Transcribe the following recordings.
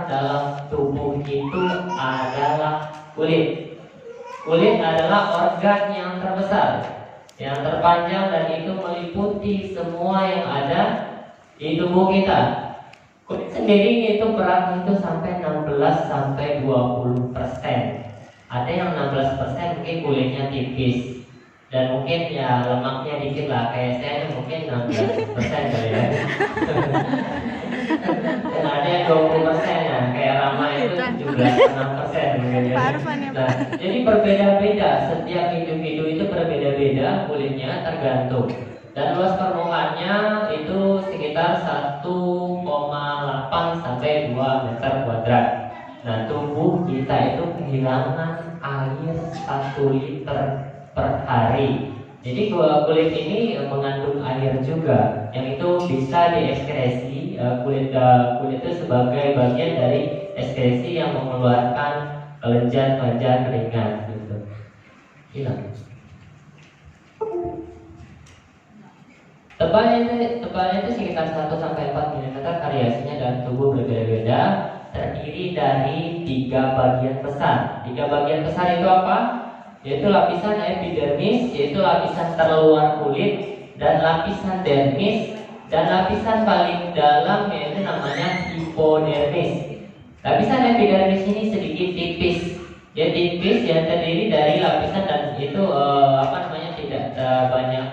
dalam tubuh itu adalah kulit. Kulit adalah organ yang terbesar, yang terpanjang, dan itu meliputi semua yang ada di tubuh kita. Kulit sendiri itu beratnya itu sampai 16 sampai 20%. Ada yang 16% mungkin kulitnya tipis, dan mungkin ya lemaknya dikit lah, kayak saya mungkin 16% kali ya. Dan ada yang 20% ya, kayak Rama itu 17,6% mungkin ya. Nah, jadi berbeda-beda, setiap individu itu berbeda-beda kulitnya tergantung. Dan luas permukaannya itu sekitar 1,8 sampai 2 meter kuadrat. Nah, tubuh kita itu kehilangan air 1 liter per hari. Jadi kulit ini mengandung air juga, yang itu bisa diekskresi. Kulit itu sebagai bagian dari ekskresi yang mengeluarkan kelenjar-kelenjar keringat gitu. Hilang. Tebalnya itu sekitar 1 sampai 4 mm, variasinya dalam tubuh berbeda-beda, terdiri dari 3 bagian besar. 3 bagian besar itu apa? Yaitu lapisan epidermis, yaitu lapisan terluar kulit, dan lapisan dermis, dan lapisan paling dalam yaitu namanya hipodermis. Lapisan epidermis ini sedikit tipis. Dia tipis, yang terdiri dari lapisan, dan itu tidak banyak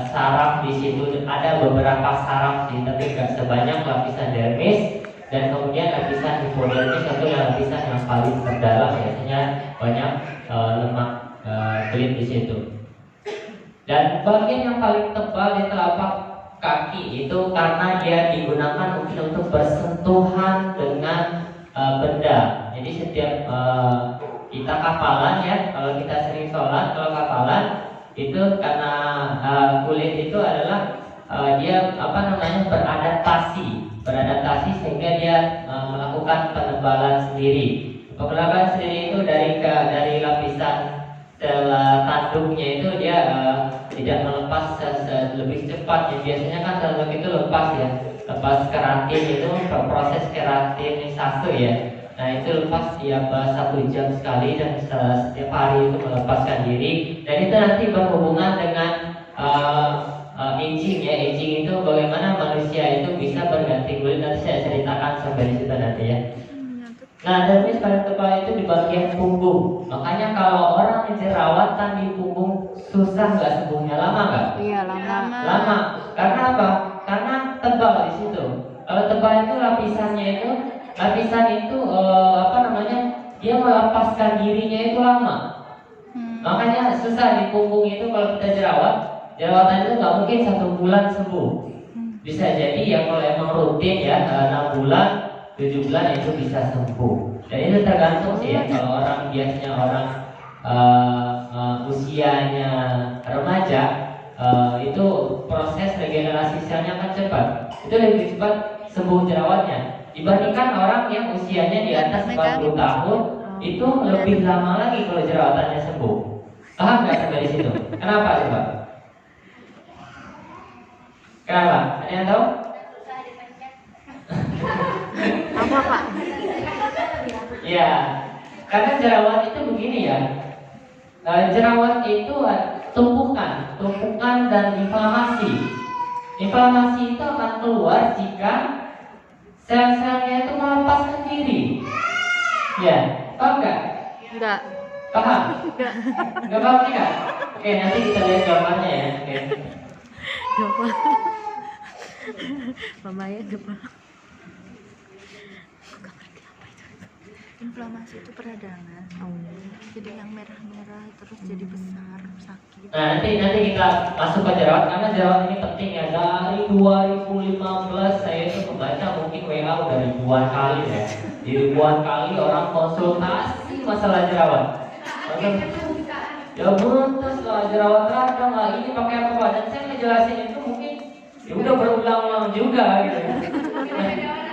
saraf di situ. Ada beberapa saraf sih, tapi nggak sebanyak lapisan dermis. Dan kemudian lapisan hipodermis itu lapisan yang paling terdalam, biasanya banyak lemak kulit di situ. Dan bagian yang paling tebal di telapak kaki itu karena dia digunakan mungkin untuk bersentuhan dengan benda. Jadi setiap kita kapalan ya, kalau kita sering sholat, kalau kapalan itu karena kulit itu adalah dia beradaptasi sehingga dia melakukan penebalan sendiri. Penebalan sendiri itu dari lapisan sel tanduknya itu dia tidak melepas lebih cepat ya. Biasanya kan tanduk itu lepas ya, lepas keratin itu proses keratinisasi ya. Nah itu lepas tiap 1 jam sekali, dan setiap hari itu melepaskan diri, dan itu nanti berhubungan dengan aging ya. Aging itu bagaimana manusia itu bisa berganti kulit, nanti saya ceritakan sampai di situ nanti ya. Nah, dermis paling tebal itu di bagian punggung. Makanya kalau orang jerawatan di punggung susah nggak sembuhnya, lama nggak? Iya, lama. Lama. Karena apa? Karena tebal di situ. Kalau tebal itu lapisan itu dia melepaskan dirinya itu lama. Makanya susah di punggung itu. Kalau kita jerawatan itu nggak mungkin 1 bulan sembuh. Bisa jadi ya kalau emang rutin ya 6 bulan 7 bulan itu bisa sembuh. Dan itu tergantung sih ya. Kalau orang biasanya usianya remaja, itu proses regenerasi selnya akan cepat. Itu lebih cepat sembuh jerawatnya dibandingkan orang yang usianya di atas 40 tahun. Itu lebih lama lagi kalau jerawatannya sembuh. Paham nggak sampai di situ? Kenapa coba? Kenapa? Ada yang tahu? Apa Pak? Ya, karena jerawat itu begini ya. Jerawat itu tumpukan dan inflamasi. Inflamasi itu akan keluar jika sel-selnya itu melepaskan diri. Ya, paham nggak? Enggak. Paham? Nggak paham nggak? Oke, nanti kita lihat gambarnya ya. Oke. Coba. Mama ya coba. Inflamasi itu peradangan. Jadi yang merah-merah terus jadi besar, sakit. Nah, nanti kita masuk ke jerawat, karena jerawat ini penting ya. Dari 2015 saya itu membaca mungkin WA udah ribuan kali ya. Di ribuan kali orang konsultasi masalah jerawat. Ya terus lah jerawat radang lah, ini pakai apa? Dan saya ngejelasin itu mungkin ya udah berulang-ulang juga gitu.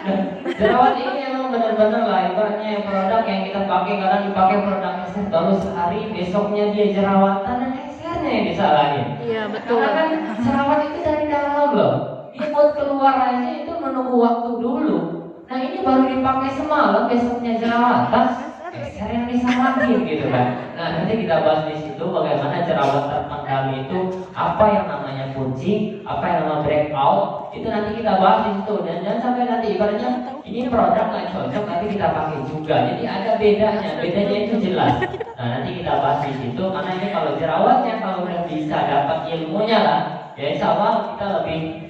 Nah, jerawat ini emang benar-benar lah ibaratnya produk yang kita pakai, kadang dipakai produknya baru sehari, besoknya dia jerawatan, dan eksernya yang disalahin. Iya betul. Karena kan jerawat itu dari dalam loh, dia buat keluar aja itu menunggu waktu dulu. Nah Nah ini baru dipakai semalam, besoknya jerawatan, geser yang disamakin gitu kan. Nah nanti kita bahas di situ bagaimana jerawat terpendam itu, apa yang namanya kucing, apa yang namanya breakout, itu nanti kita bahas di situ. Dan jangan sampai nanti ibaratnya ini produk nggak cocok, nanti kita pakai juga. Jadi ada bedanya itu jelas. Nah nanti kita bahas di situ, karena ini kalau jerawatnya kalau udah bisa dapat ilmunya lah, ya insya Allah kita lebih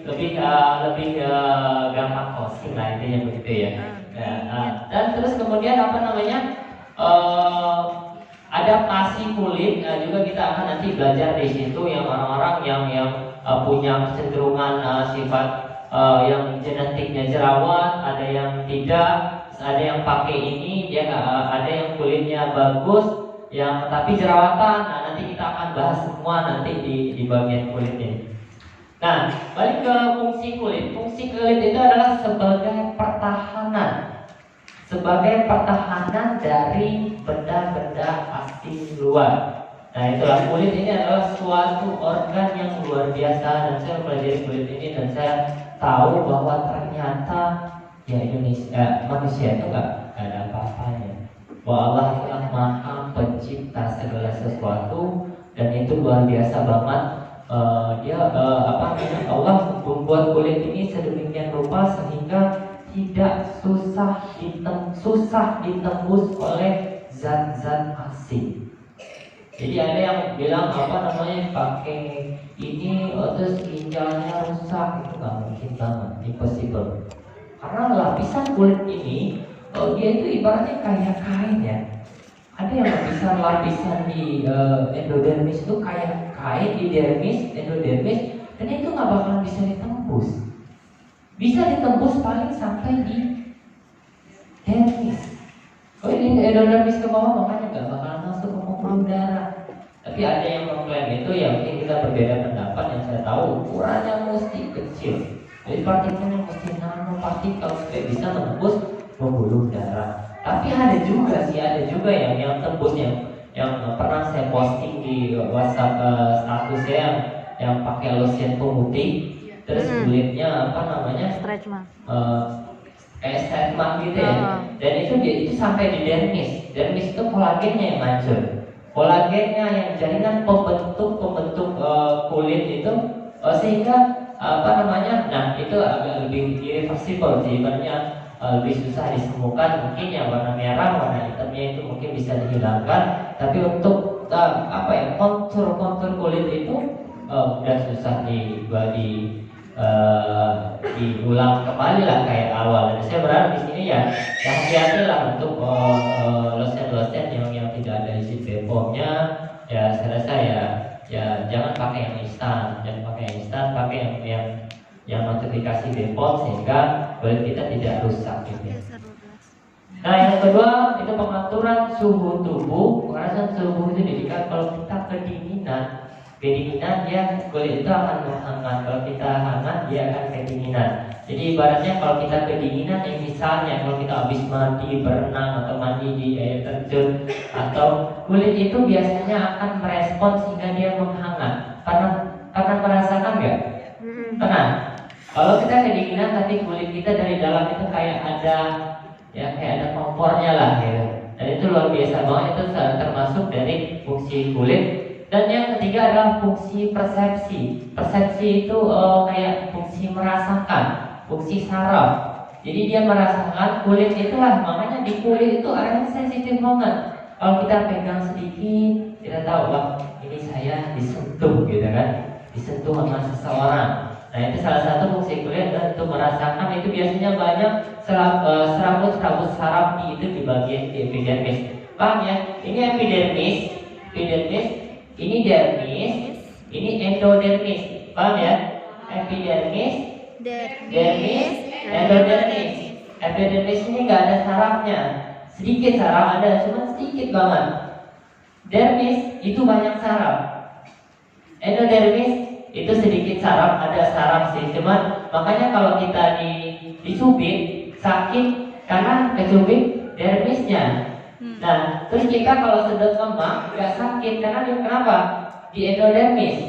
gampang posting lah, intinya begitu ya. Dan terus kemudian apa namanya, adaptasi kulit juga kita akan nanti belajar di situ, yang orang-orang yang punya kecenderungan sifat yang genetiknya jerawat, ada yang tidak, ada yang pakai ini dia ada yang kulitnya bagus yang tapi jerawatan. Nah nanti kita akan bahas semua nanti di bagian kulit ini. Nah balik ke fungsi kulit. Fungsi kulit itu adalah sebagai pertahanan dari benda-benda asing luar. Nah itulah, kulit ini adalah suatu organ yang luar biasa, dan saya mempelajari kulit ini dan saya tahu bahwa ternyata ya manusia itu nggak ada apa-apanya. Bahwa Allah adalah Maha Pencipta segala sesuatu, dan itu luar biasa banget. Allah membuat kulit ini sedemikian rupa sehingga tidak susah ditembus oleh zat-zat asing. Jadi ada yang bilang pakai ini terus ginjalnya rusak, itu nggak mungkin banget, impossible. Karena lapisan kulit ini dia itu ibaratnya kayak kain ya. Ada yang lapisan di endodermis itu kayak kain, di dermis, endodermis, dan itu nggak bakalan bisa ditembus. Bisa ditembus paling sampai di dermis. Ini endodermis ke bawah, makanya nggak bakalan masuk ke pembuluh darah. Tapi ada yang mengklaim itu, ya mungkin kita berbeda pendapat. Yang saya tahu ukurannya mesti kecil, jadi partikelnya mesti nanopartikel supaya bisa menembus pembuluh darah. Tapi ada juga yang tembus, yang pernah saya posting di WhatsApp status saya, yang pakai lotion pemutih, terus kulitnya stretch mark, kayak stretch mark gitu ya. Dan itu sampai di dermis. Dermis itu kolagennya yang hancur. Kolagennya yang jaringan pembentuk kulit itu, sehingga nah itu agak lebih irreversible sih, ibaratnya lebih susah disembuhkan. Mungkin yang warna merah, warna hitamnya itu mungkin bisa dihilangkan, tapi untuk kontur kulit itu udah susah diulang kembali lah kayak awal. Dan saya berharap di sini ya hati-hatilah untuk lotion yang tidak ada isi BPOM-nya. Ya saya rasa ya jangan pakai yang instan, pakai yang notifikasi BPOM sehingga kulit kita tidak rusak gitu. Nah yang kedua itu pengaturan suhu tubuh. Pengaturan suhu itu didirikan kalau kita kedinginan dia kulit itu akan menghangat. Kalau kita hangat dia akan kedinginan. Jadi ibaratnya kalau kita kedinginan, misalnya kalau kita habis mandi, berenang atau mandi di air terjun, atau kulit itu biasanya akan merespon sehingga dia menghangat. Pernah merasakan nggak? Pernah. Kalau kita kedinginan, nanti kulit kita dari dalam itu kayak ada kompornya lah gitu. Dan itu luar biasa banget, itu termasuk dari fungsi kulit. Dan yang ketiga adalah fungsi persepsi. Persepsi itu kayak fungsi merasakan, fungsi saraf. Jadi dia merasakan kulit itulah, makanya di kulit itu ada yang sensitif banget. Kalau kita pegang sedikit, kita tahu ini saya disentuh gitu kan, disentuh sama seseorang. Nah itu salah satu fungsi kulit, dan untuk merasakan itu biasanya banyak serabut saraf di bagian epidermis. Paham ya? Ini epidermis, ini dermis, ini endodermis. Paham ya? Epidermis, dermis, endodermis. Epidermis ini nggak ada sarafnya, sedikit saraf ada, cuma sedikit banget. Dermis itu banyak saraf. Endodermis itu sedikit saraf, ada saraf sih, cuman makanya kalau kita dicubit sakit karena kecubit dermisnya. Nah, terus kita kalau sedot lemak nggak sakit karena dia kenapa? Di endodermis.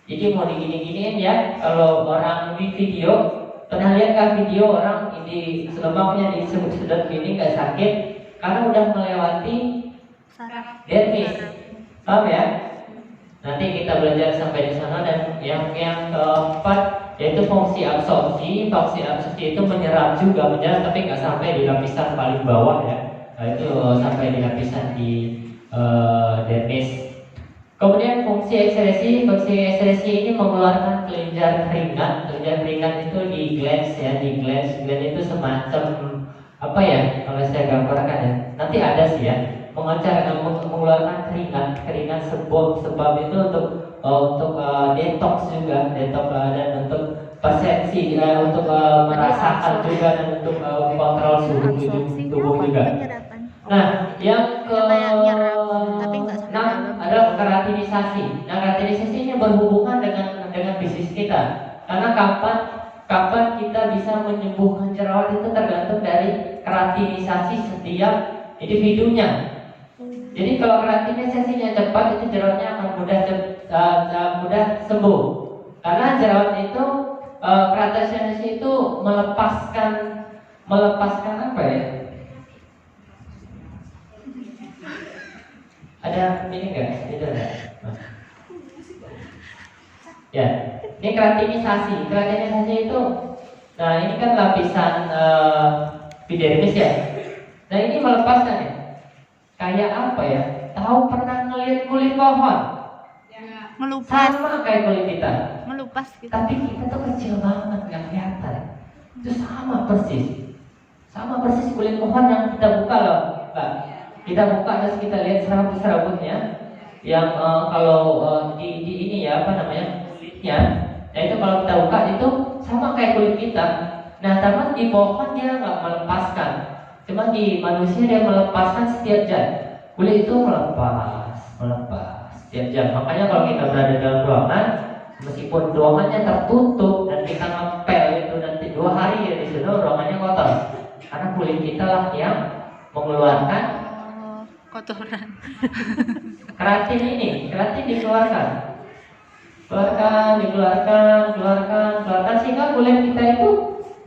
Jadi mau digini-giniin ya, kalau orang di video, pernah lihat kan video orang di lemaknya disebut sedot ini nggak sakit karena udah melewati Saraf. dermis. Paham ya? Nanti kita belajar sampai di sana. Dan yang keempat yaitu fungsi absorpsi. Fungsi absorpsi itu menyerap tapi nggak sampai di lapisan paling bawah ya. Nah, itu sampai di lapisan di dermis. Kemudian fungsi ekskresi ini mengeluarkan kelenjar keringat. Kelenjar keringat itu di glans ya, di glans itu semacam apa ya? Kalau saya gambarkan ya, nanti ada sih ya. Mengeluarkan keringat sebab itu untuk detox juga, dan untuk persepsi, untuk merasakan juga, dan untuk kontrol suhu tubuh juga. Nah, yang ke-6 adalah keratinisasi. Nah, keratinisasi ini berhubungan dengan bisnis kita. Karena kapan kita bisa menyembuhkan jerawat itu tergantung dari keratinisasi setiap individunya. Jadi kalau keratinisasinya cepat, itu jerawatnya akan mudah sembuh. Karena jerawat itu keratinisasi itu melepaskan apa ya? Ada ini enggak? Itu enggak? Ya, ini keratinisasi. Keratinisasi itu, nah ini kan lapisan epidermis ya. Nah ini melepaskan ya. Kayak apa ya? Tahu pernah ngelihat kulit pohon? Ngelupas. Sama kayak kulit kita. Ngelupas gitu. Tapi kita tuh kecil banget, nggak kelihatan. Itu sama persis kulit pohon yang kita buka loh, Mbak. Kita buka terus kita lihat serabut-serabutnya yang kalau di ini ya, apa namanya, kulitnya. Nah itu kalau kita buka itu sama kayak kulit kita. Nah tapi di pohon dia nggak melepaskan. Cuma di manusia dia melepaskan setiap jam. Kulit itu melepas setiap jam. Makanya kalau kita berada dalam ruangan, meskipun ruangannya tertutup dan kita ngepel itu nanti 2 hari ya di sana ruangannya kotor. Karena kulit kita lah yang mengeluarkan kotoran. Keratin dikeluarkan. Keluarkan sehingga kulit kita itu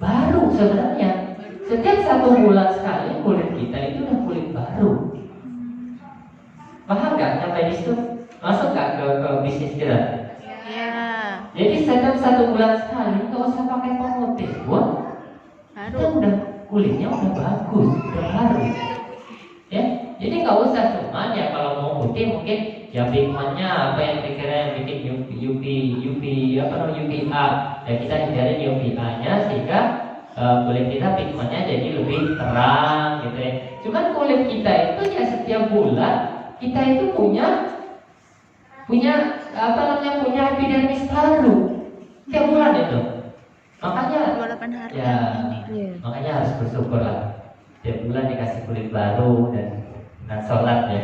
baru sebenarnya. Setiap 1 bulan sekali kulit kita itu udah kulit baru. Paham nggak sampai di situ? Masuk nggak ke bisnis kita? Iya. Jadi setiap 1 bulan sekali nggak usah pakai pemutih, Baru. kita udah kulitnya udah bagus, udah baru. Ya, jadi nggak usah cuman ya kalau mau putih mungkin ya pigmentnya apa yang dikira bikin UVA. Ya kita hindarin UVA-nya sehingga kulit kita pigmentnya jadi lebih terang gitu ya. Cuman kulit kita itu ya setiap bulan kita itu punya epidermis baru tiap bulan itu. Makanya 28 hari. ya, makanya harus bersyukur lah. Tiap bulan dikasih kulit baru dan sholat ya.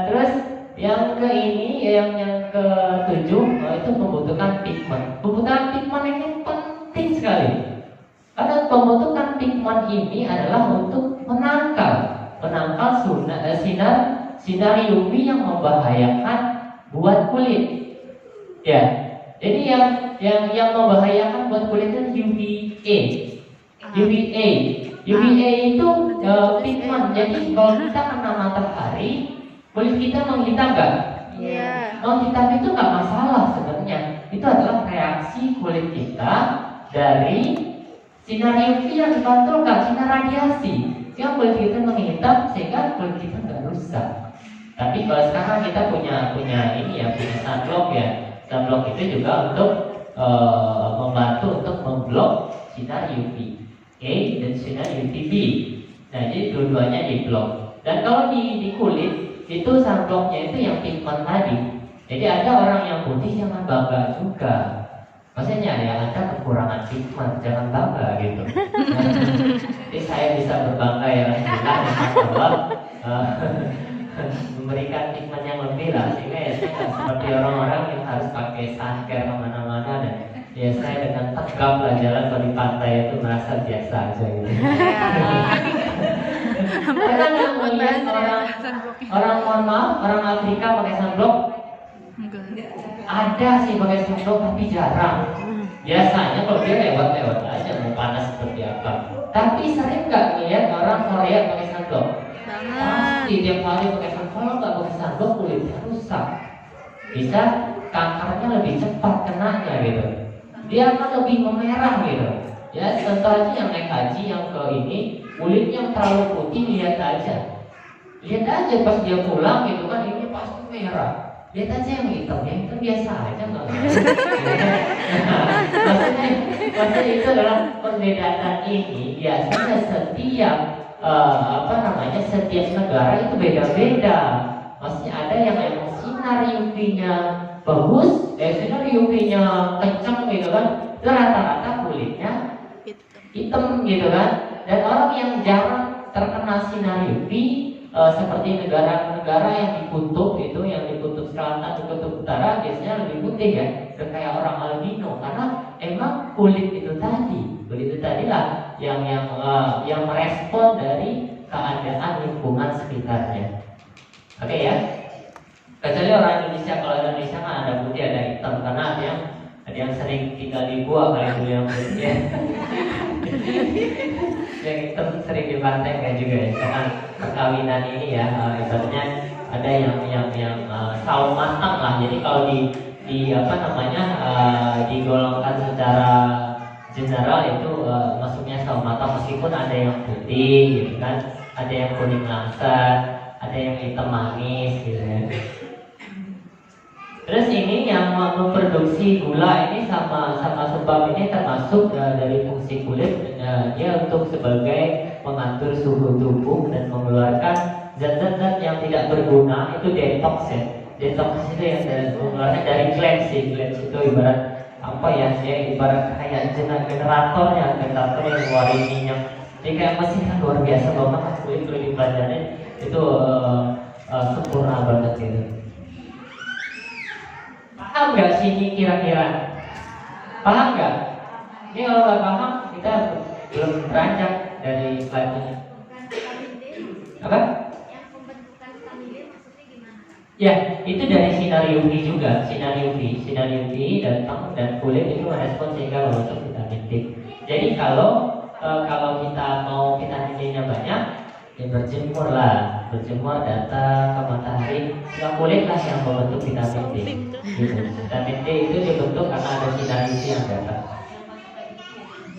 Terus yang ke-7 itu membutuhkan pigmen. Pembutuhan pigmen ini penting sekali. Karena pembentukan pigmen ini adalah untuk menangkal sinar UV yang membahayakan buat kulit. Ya. Jadi yang membahayakan buat kulit itu UVA itu pigmen. Jadi kalau kita kena matahari, kulit kita menghitam nggak? Iya. Menghitam itu nggak masalah sebenarnya. Itu adalah reaksi kulit kita dari sinar UV yang dipantulkan, sinar radiasi. Yang kulit kita menghitam sehingga kulit kita nggak rusak. Tapi kalau sekarang kita punya sunblock ya. Sunblock itu juga untuk membantu untuk memblok sinar UV A dan sinar UVB. Nah, jadi dua-duanya diblok. Dan kalau di kulit itu sunblocknya itu yang pigment tadi. Jadi ada orang yang putih jangan bangga juga. Maksudnya ya Anda kekurangan pigmen, jangan bangga gitu. Jadi saya bisa berbangga ya Alhamdulillah memberikan pigmen yang lebih lah, sehingga ya saya nggak seperti orang-orang yang harus pakai skincare kemana-mana, dan ya saya dengan tegap lah jalan kalau di pantai itu merasa biasa aja gitu. Karena nggak melihat orang mohon maaf, orang Afrika pakai sunblock. Ada sih pakai sunblock tapi jarang. Biasanya kalau dia lewat-lewat aja mau panas seperti apa. Tapi sering nggak ngeliat orang Korea pakai sunblock? Pasti Banget. tiap hari pakai sunblock. Kalau nggak pakai sunblock kulitnya rusak. Bisa kankernya lebih cepat kenanya gitu. Dia akan lebih memerah gitu. Ya contoh aja yang naik haji yang ke ini kulitnya terlalu putih, lihat aja pas dia pulang gitu kan ini pasti merah. Lihat aja yang hitam, yang itu biasa aja nggak maksudnya itu adalah perbedaan ini biasanya setiap setiap negara itu beda-beda. Maksudnya ada yang emang sinar UV-nya bagus, sinar UV-nya kencang gitu kan, itu rata-rata kulitnya hitam gitu kan. Dan orang yang jarang terkena sinar UV seperti negara-negara yang di kutub itu, yang di kutub selatan, di kutub utara biasanya lebih putih ya, udah kayak orang albino karena emang kulit itu tadi lah yang merespon dari keadaan lingkungan sekitarnya. Oke ya. Kecuali orang Indonesia, kalau Indonesia kan ada putih ada hitam karena ada yang sering tinggal di gua kali dulu yang putih ya. Yang hitam sering di pantai kan juga ya, karena perkawinan ini ya ibaratnya ada yang saung matang lah. Jadi kalau digolongkan secara general itu masuknya saung matang, meskipun ada yang putih gitu kan, ada yang kuning langsat, ada yang hitam manis gitu ya. Terus ini yang memproduksi gula ini sama sebab ini termasuk dari fungsi kulit, dia untuk sebagai mengatur suhu tubuh dan mengeluarkan zat-zat yang tidak berguna, itu detox ya. Detox itu yang mengeluarkan dari glands itu ibarat apa ya, dia ibarat kayak generator yang ngeluarin minyak. Jadi kayak mesin kan luar biasa banget, kulit dipelajarin itu sempurna banget gitu. Paham nggak sini kira-kira? Paham nggak? Ini kalau nggak paham kita belum beranjak dari slide-nya. Apa? Yang pembentukan vitamin D maksudnya gimana? Ya, itu dari sinar UV juga. Sinar UV datang dan kulit itu merespon sehingga membentuk vitamin D. Jadi kalau kita mau vitamin D-nya banyak, ya berjemur datang ke matahari, nggak kulit lah yang membentuk vitamin D. Gitu. Vitamin D itu dibentuk karena ada sinar UV yang datang.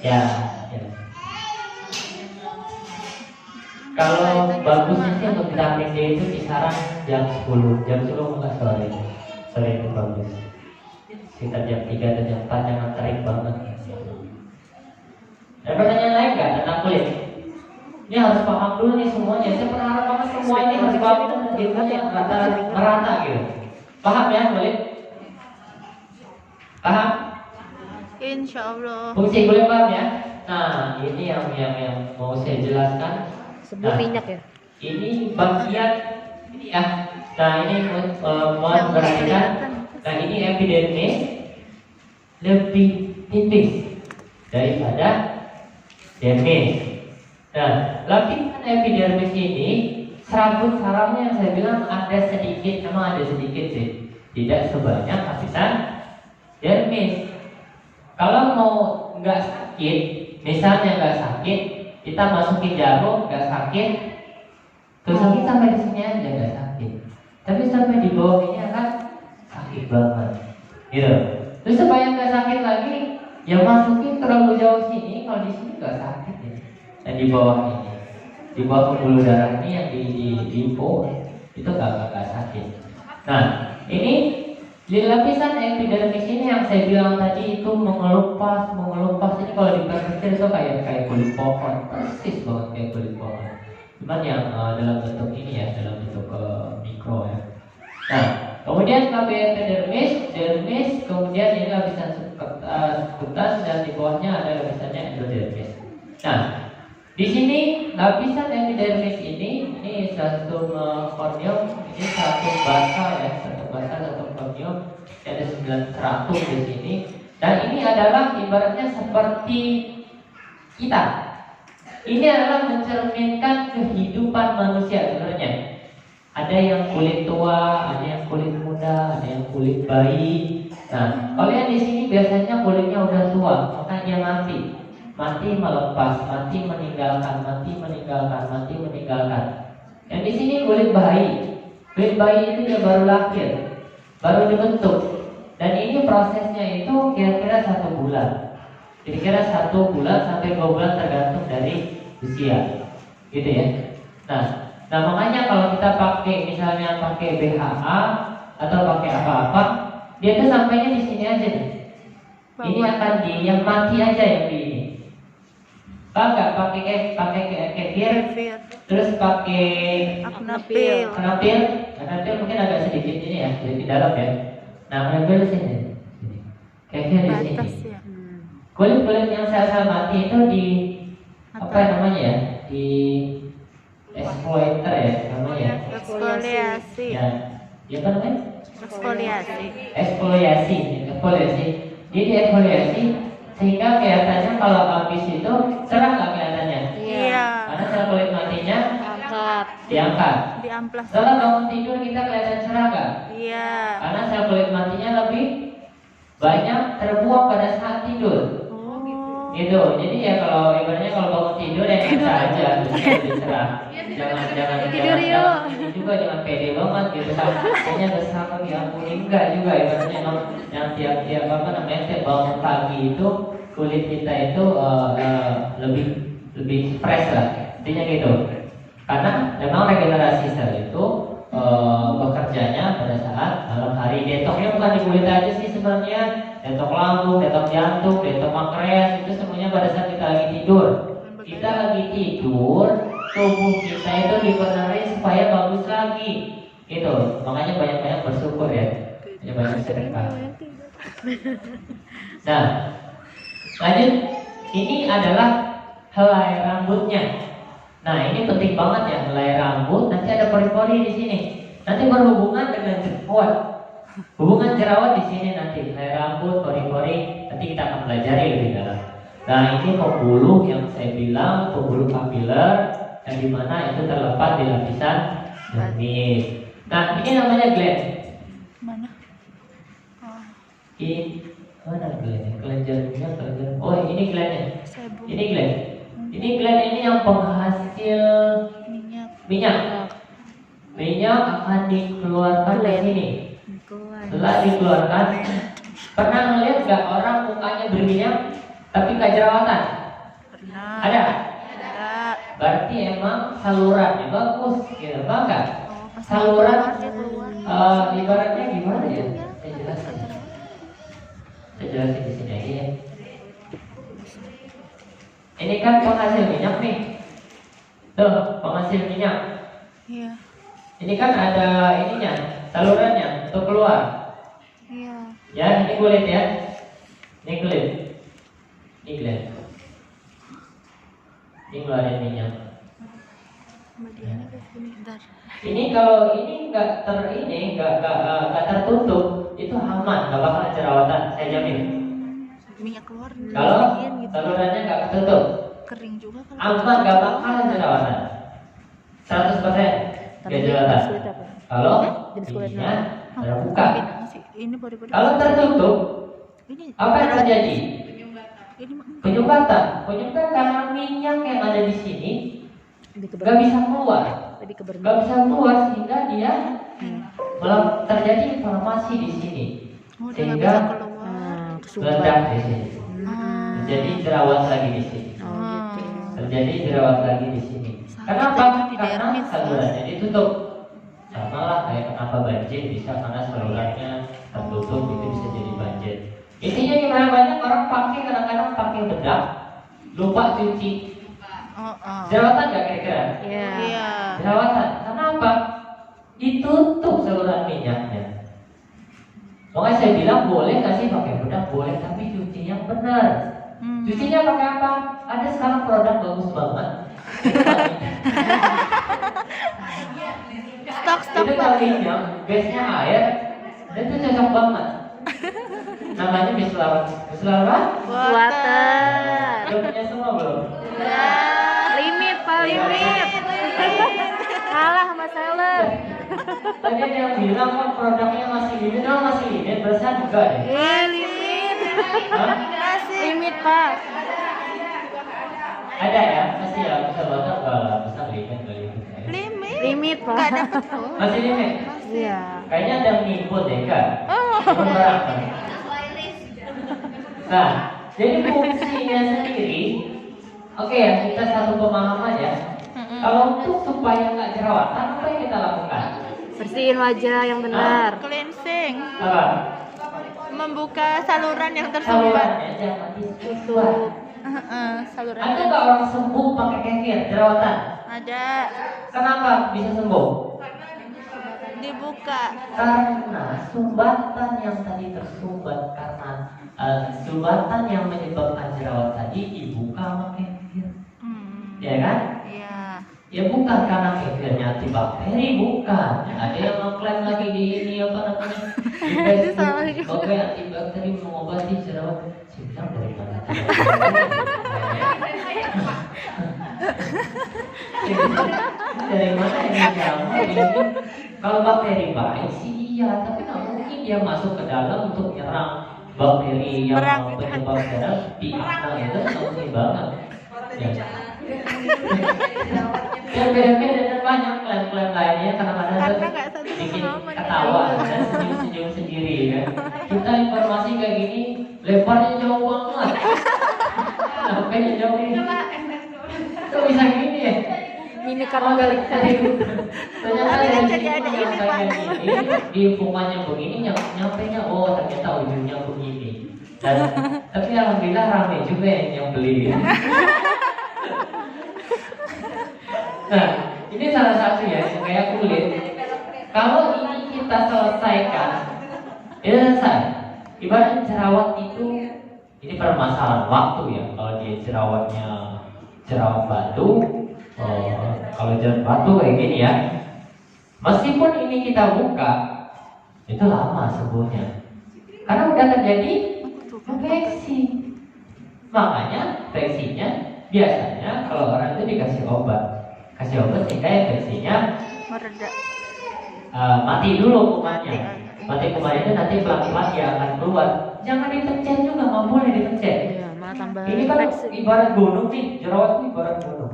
Ya. Kalau bagusnya sih untuk vitamin D itu kisaran jam 10 enggak sore itu bagus. Sekitar jam 3 atau jam 4 jangan terik banget. Ada pertanyaan lain nggak tentang kulit? Ini harus paham dulu nih semuanya. Saya berharap banget semua ini harus paham gitu ya, merata gitu. Paham ya kulit? Paham? Insya Allah. Fungsi kulit paham ya? Nah ini yang mau saya jelaskan. Sebelum minyak ya. Ini bagian ini ya. Nah ini mohon perhatikan. Nah ini epidermis lebih tipis daripada dermis. Nah lapisan epidermis ini serabut sarafnya yang saya bilang ada sedikit, memang ada sedikit sih, tidak sebanyak lapisan dermis. Kalau mau nggak sakit, misalnya nggak sakit, kita masukin jarum nggak sakit, terus sakit sampai di sini aja nggak sakit, tapi sampai di bawah ini akan sakit banget, gitu. Terus supaya nggak sakit lagi, ya masukin terlalu jauh sini, kalau di sini nggak sakit ya. Dan di bawah ini, di bawah pembuluh darah ini yang di info itu nggak sakit. Nah ini di lapisan epidermis ini yang saya bilang tadi itu mengelupas ini kalau diperkecil itu kayak kulit pohon, persis banget kayak kulit pohon. Cuman yang dalam bentuk ini ya, dalam bentuk mikro ya. Nah, kemudian epidermis, dermis, kemudian ini lapisan subkutan dan di bawahnya ada lapisannya endodermis. Nah, di sini lapisan epidermis ini satu korneum, ini satu basal ya, satu korneum, ada 900 di sini. Dan ini adalah ibaratnya seperti kita. Ini adalah mencerminkan kehidupan manusia sebenarnya. Ada yang kulit tua, ada yang kulit muda, ada yang kulit bayi, Nah, kalau yang di sini biasanya kulitnya udah tua, maka dia mati. Mati melepas, mati meninggalkan, mati meninggalkan, mati meninggalkan. Yang di sini kulit bayi. Kulit bayi itu dia baru lahir, baru dibentuk. Dan ini prosesnya itu kira-kira 1 bulan. Kira-kira 1 bulan sampai 2 bulan tergantung dari usia. Gitu ya. Nah makanya kalau kita pakai misalnya pakai BHA atau pakai apa-apa, dia tuh sampainya di sini aja nih. Ini akan di yang mati aja yang di ini. Enggak pakai kefir, terus pakai Aknapil. Kanapil mungkin agak sedikit ini ya, sedikit dalam ya. Nah, kanapil di sini. Kefir di sini. Batas ya. Kulit-kulit yang sel-sel mati itu di apa namanya ya? Di exploiter ya namanya. Eksfoliasi. Ya, ya apa namanya? Eksfoliasi. Eksfoliasi. Jadi eksfoliasi sehingga kelihatannya kalau habis itu cerah nggak kelihatannya? Iya. Karena sel kulit matinya Angkat. diangkat. Diamplas. Setelah bangun tidur kita kelihatan cerah nggak? Iya. Karena sel kulit matinya lebih banyak terbuang pada saat tidur. Oh. Gitu. Jadi ya kalau ibaratnya kalau bangun tidur ya biasa aja, lebih cerah. Jangan Tidur yuk. ini juga jangan pede banget gitu kan. Kayaknya bersama diampuni enggak juga ibaratnya yang tiap apa namanya tiap bangun pagi itu kulit kita itu lebih fresh lah. Intinya gitu. Karena memang regenerasi sel itu bekerjanya pada saat malam hari. Detoknya bukan di kulit aja sih sebenarnya. Detok lambung, detok jantung, detok pankreas itu semuanya pada saat kita lagi tidur. Kita lagi tidur, tubuh kita itu dibenerin supaya bagus lagi. Gitu. Makanya banyak-banyak bersyukur ya. Banyak sedekah. Nah, lanjut. Ini adalah helai rambutnya. Nah, ini penting banget ya, helai rambut. Nanti ada pori-pori di sini. Nanti berhubungan dengan jerawat. Hubungan jerawat di sini nanti helai rambut, pori-pori. Nanti kita akan pelajari lebih dalam. Nah, ini pembuluh yang saya bilang pembuluh kapiler yang dimana itu terlepas di lapisan dermis. Nah, ini namanya gland. Mana? Oh. Ini mana glandnya? Kelenjarnya. Oh, ini glandnya. Sebum. Ini gland. Ini gland ini yang penghasil Minyak. minyak. Minyak akan dikeluarkan ke sini. Setelah dikeluarkan, pernah ngeliat gak orang mukanya berminyak tapi gak jerawatan? Pernah. Ada? Ada. Berarti emang salurannya bagus, gitu, bangga. Oh, pas Saluran, dia keluar. ibaratnya gimana ya? Saya jelasin. Saya jelasin di sini aja ya. Ini kan penghasil minyak nih. Tuh, penghasil minyak. Iya. Ini kan ada ininya, salurannya untuk keluar. Iya. Ya, ini kulit ya. Ini kulit. Ini gland. Ini keluarin minyak. Bagiannya kayak gini. Bentar. Ini kalau ini nggak tertutup, itu aman, nggak bakal jerawatan, saya jamin. Minyak keluar. Kalau bersihin gitu. salurannya nggak tertutup, Kering juga kan. aman, nggak bakal jerawatan. 100% nggak jerawatan. Kalau ininya terbuka. Ini body-body. Kalau tertutup, Ini apa yang terjadi? Ini Penyumbatan karena minyak yang ada di sini nggak bisa keluar, nggak bisa keluar sehingga dia terjadi inflamasi di sini, oh, dia nggak sehingga bisa keluar. meledak di sini, Ah. terjadi jerawat lagi di sini, terjadi jerawat lagi di sini. Kenapa? Karena salurannya ditutup. Sama lah kayak kenapa banjir bisa karena salurannya tertutup, itu bisa jadi banjir. Intinya gimana, banyak orang kadang-kadang pakai bedak, lupa cuci. Jerawatan gak kira-kira? Iya. Jerawatan, kenapa? Ditutup saluran minyaknya. Makanya saya bilang boleh gak sih pakai bedak? Boleh, tapi cuci yang benar. Cucinya pakai apa? Ada sekarang produk bagus banget. Stok Itu kalau minyak, base-nya air, dan itu cocok banget. Namanya Bislava. Bislava? Water. Udah punya semua belum? Limit, Pak, limit. Kalah sama seller. Tadi ada yang bilang kok produknya masih limit, masih limit, berasa juga deh. Limit. Hah? Limit, Pak. Ada ya? Masih ya, bisa banget enggak lah, bisa limit, enggak limit. Limit, Pak. Enggak dapat tuh. Masih limit? Iya. Kayaknya ada yang nipu deh, kan? Oh. Berapa? Sesuai list. Nah, jadi fungsinya sendiri, oke ya, kita satu pemahaman ya. Kalau untuk supaya nggak jerawatan, apa yang kita lakukan? Bersihin wajah yang benar. Cleansing, Apa? membuka saluran yang tersumbat. Salurannya jangan ditutup. Saluran. Ada nggak orang sembuh pakai kefir jerawatan? Ada, Kenapa bisa sembuh? dibuka. Karena sumbatan yang tadi tersumbat karena sumbatan yang menyebabkan jerawat tadi dibuka sama kefir, ya kan? Iya. Ya bukan karena kefirnya antibakteri, bukan. Ada yang mengklaim lagi di ini apa namanya? Di Facebook, bahwa antibakteri mengobati jerawat. Saya bilang dari mana? Dari mana ini jamu? Kalau bakteri baik sih iya, tapi nggak mungkin dia masuk ke dalam untuk menyerang bakteri yang penyebab jerawat di akal itu nggak mungkin banget. Ya. Dan beda-beda dan banyak klaim-klaim lainnya kadang-kadang Karena nggak satu bikin pemahaman. ketawa dan senyum-senyum sendiri kan. Kita informasi kayak gini lebarnya jauh banget. Sampai jauh ini. Kok bisa gini ya? Ini karena balik tadi. Ternyata Tapi kan dari jadi ada sini ini, kayak Pak. gini, di hubungannya begini nyampenya oh ternyata ujungnya begini. Dan tapi alhamdulillah ramai juga yang beli. Nah, ini salah satu ya supaya kulit. Kalau ini kita selesaikan, itu selesai. Ibarat jerawat itu, ini permasalahan waktu ya. Kalau dia jerawatnya jerawat batu, kalau jerawat batu kayak gini ya. Meskipun ini kita buka, itu lama sembuhnya. Karena udah terjadi infeksi. Makanya infeksinya biasanya kalau orang itu dikasih obat sehingga infeksinya Mereda. mati dulu kumannya. Mati kumannya itu nanti pelan-pelan dia akan keluar. Jangan dipencet juga, nggak boleh dipencet. Iya, malah tambah Ini kan infeksi. ibarat gunung nih, jerawat itu ibarat gunung.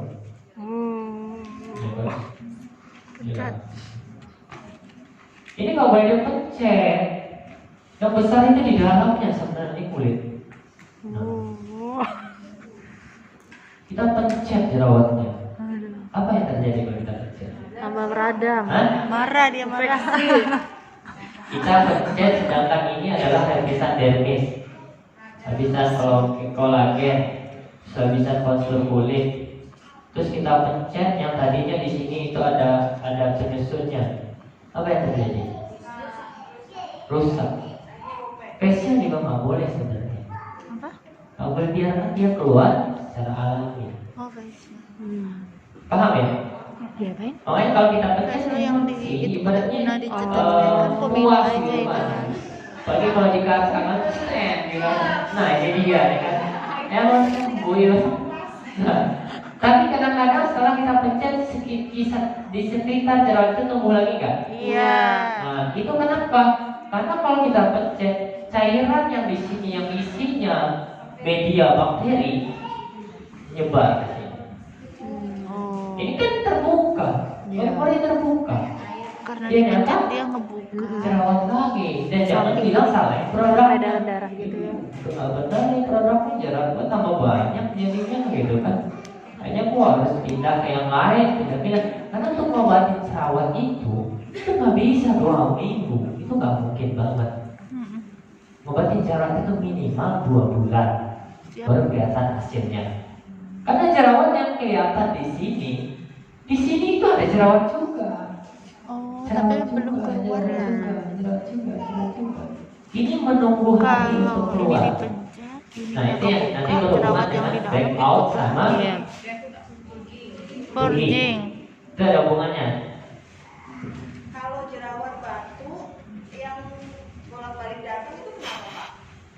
Ya. Ini nggak boleh dipencet. Yang besar itu di dalamnya sebenarnya kulit. Nah, kita pencet jerawatnya. Apa yang terjadi kalau kita pencet? Tambah meradang. Hah? Marah dia marah. Kita pencet sedangkan ini adalah lapisan dermis, lapisan kolagen, lapisan postur kulit. Terus kita pencet yang tadinya di sini itu ada penyusunnya. Apa yang terjadi? Rusak. Facial juga nggak boleh sebenarnya. Apa? Nggak boleh biarkan dia keluar secara alami. Oh, facial. Paham ya? Iya, Pak. Makanya kalau kita pencet Facial yang di itu ibaratnya pernah dicetak kan puas aja gitu itu kan. kan. Apalagi kalau dikatakan gitu. Nah ini dia ya kan. Emang buyur. Nah, tapi kadang-kadang setelah kita pencet di sekitar jerawat itu tumbuh lagi kan? Iya. Nah itu kenapa? Karena kalau kita pencet cairan yang di sini yang isinya media bakteri nyebar ke sini. Oh. Ini kan terbuka, pori terbuka. Karena Dia dipencet nyata dia ngebuka. jerawat lagi. Dan jangan bilang salah produk. Darah-darah gitu ya. Benar nih produknya jerawat tambah banyak jadinya gitu kan. Kayaknya gua harus pindah ke yang lain, pindah. Karena untuk ngobatin jerawat itu nggak bisa 2 minggu, itu nggak mungkin banget. Ngobatin jerawat itu minimal 2 bulan baru kelihatan hasilnya. Karena jerawat yang kelihatan di sini itu ada jerawat juga. Oh, Jerawat tapi belum juga, keluar ya. jerawat juga. Ini menunggu hari untuk Kalau ini keluar. dipencet, ini Nah itu yang nanti kebuka, berhubungan jerawat yang dengan di dalam back itu out kebuka. sama Iya. Purging. itu ada hubungannya. Kalau jerawat batu yang bolak-balik datang itu kenapa, Pak?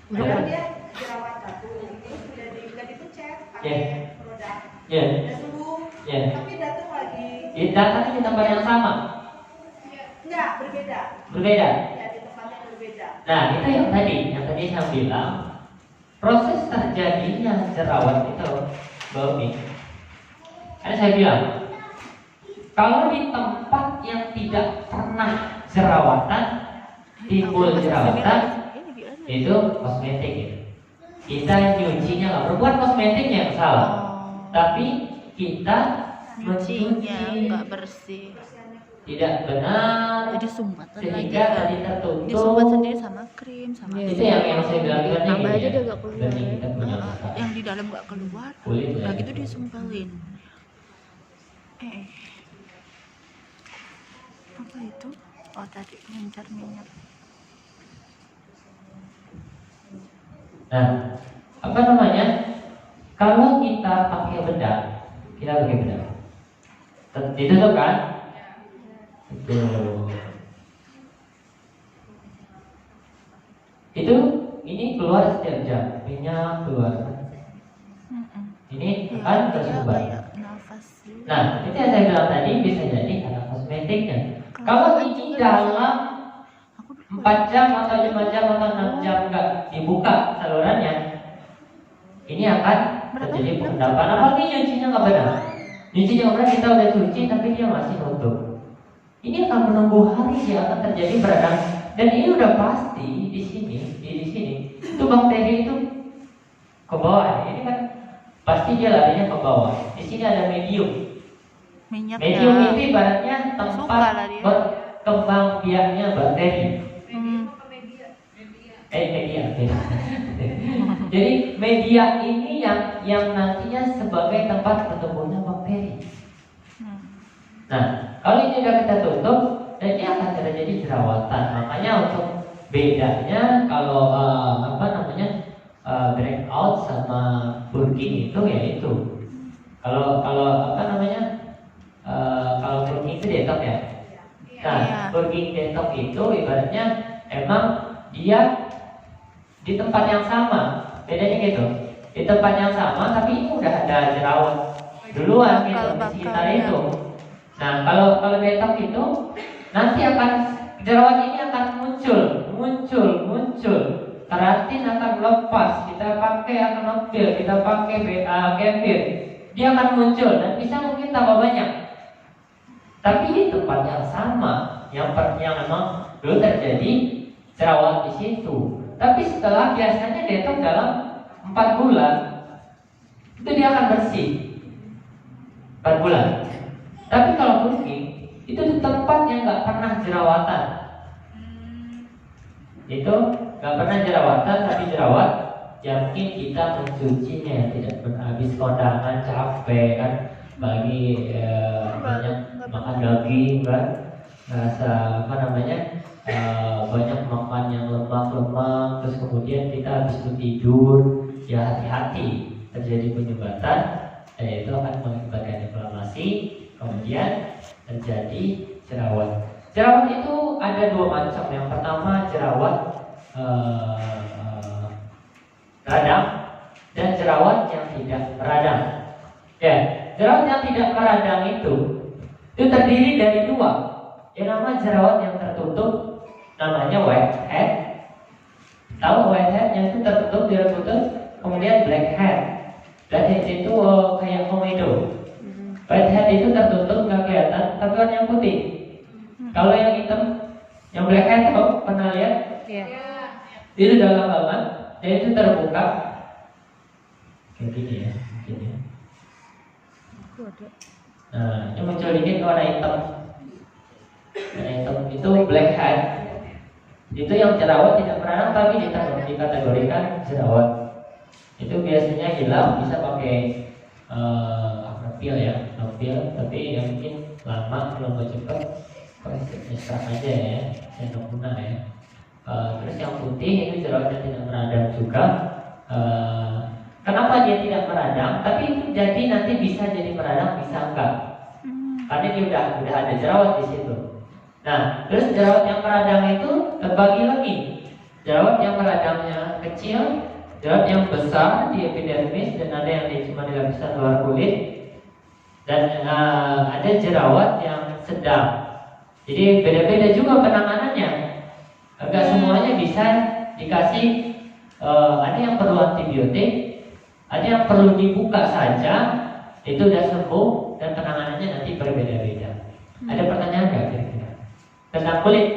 Iya. Padahal dia jerawat batu, terus udah dipencet pakai produk, Ya, udah sembuh, ya. tapi datang lagi. Datang di tempat yang sama. Enggak, Berbeda. Ya, di tempat yang berbeda. Nah, itu yang tadi saya bilang, proses terjadinya jerawat itu, Mbak Umi. Karena saya bilang, kalau di tempat yang tidak pernah jerawatan, timbul jerawatan, itu kosmetik ya. Kita nyucinya nggak perlu, bukan kosmetiknya yang salah, tapi kita Nyucinya mencuci nggak bersih. tidak benar, Jadi sumbatan lagi sehingga kan. tadi tertutup. Disumbat sendiri sama krim sama Itu yang saya bilang tadi Tambah aja ya. dia nggak keluar Benih ya. kita punya Nah, masalah. yang di dalam nggak keluar. Kulit ya. Udah gitu disumpalin. Apa itu? Oh tadi mencar minyak. Nah, apa namanya? Kalau kita pakai bedak, ditutup kan? Betul. Itu ini keluar setiap jam, minyak keluar. Ini Ya, akan dia tersumbat. kayak nafas juga. Nah, itu yang saya bilang tadi bisa jadi karena kosmetiknya. Kalau ini dalam 4 jam atau 5 jam atau 6 jam nggak dibuka salurannya, ini akan terjadi pengendapan. Apalagi nyucinya nggak benar. Nyucinya nggak benar, kita udah cuci tapi dia masih nutup. Ini akan menunggu hari dia akan terjadi beradang. Dan ini udah pasti di sini itu bakteri itu ke bawah. Ini kan pasti dia larinya ke bawah. Di sini ada medium. Minyak Medium ya. itu ibaratnya Suka tempat lah dia. berkembang biaknya bakteri. Media. Jadi media ini yang nantinya sebagai tempat bertumbuhnya bakteri. Nah, kalau ini sudah kita tutup, dan ini akan terjadi jerawatan. Makanya untuk bedanya kalau breakout sama burking itu yaitu kalau burking itu detox ya. Nah, Iya. burking detox itu ibaratnya emang dia di tempat yang sama, bedanya gitu. Di tempat yang sama, tapi ini udah ada jerawat duluan gitu di sekitar Bakal-bakalnya. itu. Nah, kalau detox itu nanti akan jerawat ini akan muncul. Keratin akan lepas, kita pakai akan nempel, kita pakai kefir, dia akan muncul dan bisa mungkin tambah banyak. Tapi di tempat yang sama, yang memang dulu terjadi jerawat di situ. Tapi setelah biasanya detox dalam 4 bulan, itu dia akan bersih. 4 bulan. Tapi kalau burking itu di tempat yang nggak pernah jerawatan, itu nggak pernah jerawatan, tapi jerawat yang mungkin kita mencucinya yang tidak pernah habis kondangan capek kan, bagi banyak makan daging kan, rasa banyak makan yang lemak, terus kemudian kita habis itu tidur, ya hati-hati terjadi penyumbatan, itu akan mengakibatkan inflamasi. Kemudian terjadi jerawat. Jerawat itu ada 2 macam. Yang pertama jerawat radang dan jerawat yang tidak meradang. Ya, jerawat yang tidak meradang itu terdiri dari 2. Yang namanya jerawat yang tertutup, namanya whitehead. Tahu whitehead yang itu tertutup, kemudian blackhead. Blackhead itu kayak komedo. Whitehead itu tertutup nggak kelihatan, tapi warna yang putih. Kalau yang hitam, yang blackhead pernah lihat? Iya. Itu dalam banget, dan itu terbuka. Kayak gini ya, gini. Nah, ini muncul dikit warna hitam. Warna hitam itu blackhead. Itu yang jerawat tidak meradang tapi dikategorikan jerawat. Itu biasanya hilang bisa pakai pil, tapi yang mungkin lama belum cepat, nyesek aja ya, yang guna ya. Terus yang putih itu jerawatnya tidak meradang juga. Kenapa dia tidak meradang? Tapi itu jadi nanti bisa jadi meradang, bisa enggak? Karena dia udah ada jerawat di situ. Nah, terus jerawat yang meradang itu terbagi lagi. Jerawat yang meradangnya kecil, jerawat yang besar di epidermis, dan ada yang cuma di lapisan luar kulit. Dan ada jerawat yang sedang. Jadi beda-beda juga penanganannya. Enggak semuanya bisa dikasih. Ada yang perlu antibiotik, ada yang perlu dibuka saja, itu udah sembuh dan penanganannya nanti berbeda-beda. Ada pertanyaan nggak kira-kira tentang kulit?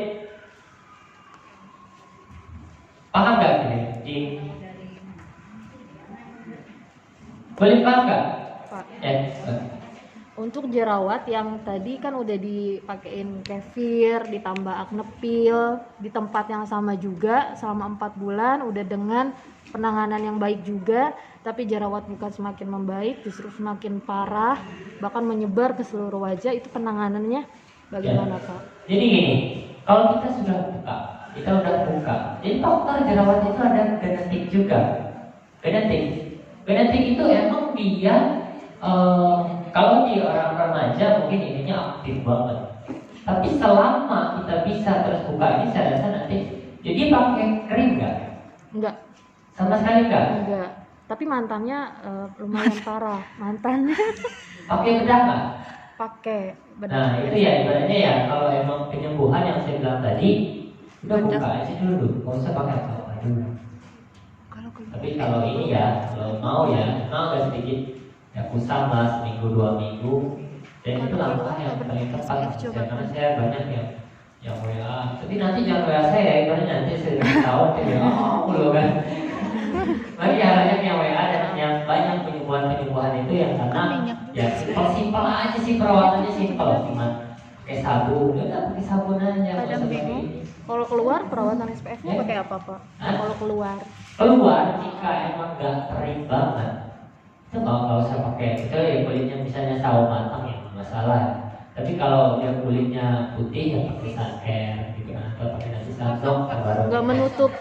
Paham nggak kira-kira? Kulit paham nggak? Pak. Pak. Untuk jerawat yang tadi kan udah dipakein kefir, ditambah aknepil di tempat yang sama juga selama 4 bulan, udah dengan penanganan yang baik juga, tapi jerawat bukan semakin membaik, justru semakin parah, bahkan menyebar ke seluruh wajah. Itu penanganannya bagaimana, Pak? Jadi gini, kalau kita sudah buka, jadi faktor jerawat itu ada genetik juga. Genetik itu emang dia kalau di orang remaja mungkin ininya aktif banget. Tapi selama kita bisa terus buka ini, saya rasa nanti. Jadi pakai krim nggak? Enggak. Sama sekali nggak? Enggak. Tapi mantannya lumayan parah. Mantannya Pakai bedah nggak? pakai bedah. Nah itu ya ibaratnya ya, kalau emang penyembuhan yang saya bilang tadi, udah buka aja dulu, nggak usah pakai apa-apa dulu. Tapi kalau ini ya, kalau mau agak sedikit ya kusama seminggu 2 minggu, dan itu langkah yang paling tepat. Karena saya banyak yang WA, tapi nanti jangan WA saya ya, karena nanti saya tahu dia loh kan. Bagi banyak yang WA dan yang banyak penyembuhan itu yang karena ya simpel aja sih, perawatannya simpel, cuma pakai sabun, udah pakai sabun aja. Kadang bingung. Kalau keluar perawatan SPF-nya pakai apa, Pak? Kalau keluar jika emang nggak kering banget, itu nggak usah pakai. Kecuali ya kulitnya misalnya sawo matang ya nggak masalah. Tapi kalau dia kulitnya putih ya pakai suncare gitu kan, atau pakai nasi sandok baru. nggak menutup